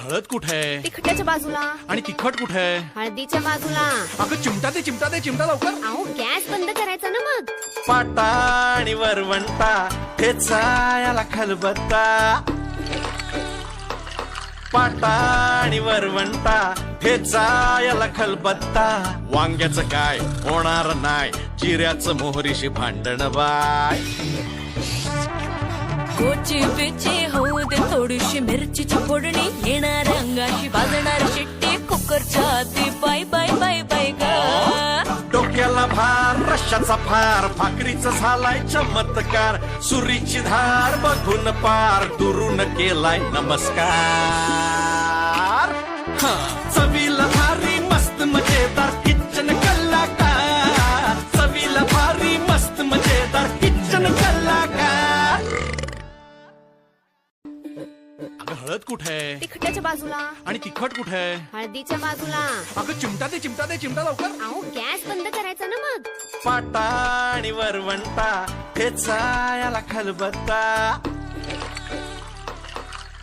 हळद कुठे आहे तिखटाच्या बाजूला आणि तिखट कुठे आहे? हळदीच्या बाजूला. अगं चिमटा लवकर. अहो गॅस बंद करायचा ना मग. पाटा आणि वरवंटा ठेचा याला खलबत्ता. पाटा आणि वरवंटा ठेचा याला खलबत्ता. वांग्याचं काय होणार नाही, जिऱ्याचं मोहरीशी भांडण बाय. कोची बिची होऊ दे थोडीशी मिरचीची फोडणी, येणार अंगाशी भाजणार शिट्टी, कुकरच्या आधी बाय बाय बाय बाय ग. डोक्याला भार रश्याचा फार, भाकरीचा झालाय चमत्कार. सुरीची धार बघून पार, दुरून केलाय नमस्कार. चवीला भारी मस्त मजेदार किचन कलाकार. चवीला भारी मस्त मजेदार किचन कलाकार. अगं हळद कुठे आहे तिखटाच्या बाजूला आणि तिखट कुठे आहे? हळदीच्या बाजूला. अगं चिमटा लवकर. अहो गॅस बंद करायचा ना मग. पाटा आणि वरवंटा ठेचा याला खलबत्ता.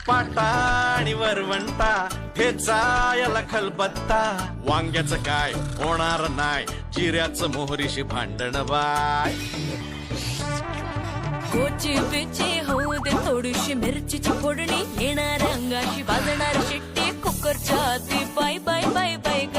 पाटा आणि वरवंटा ठेचा याला खलबत्ता. वांग्याचं काय होणार नाही, जिऱ्याचं मोहरीशी भांडण बाय. कोची बिची होऊ दे थोडीशी मिरचीची फोडणी, येणार अंगाशी भाजणार शिट्टी, कुकरच्या आधी बाय बाय बाय बाय ग.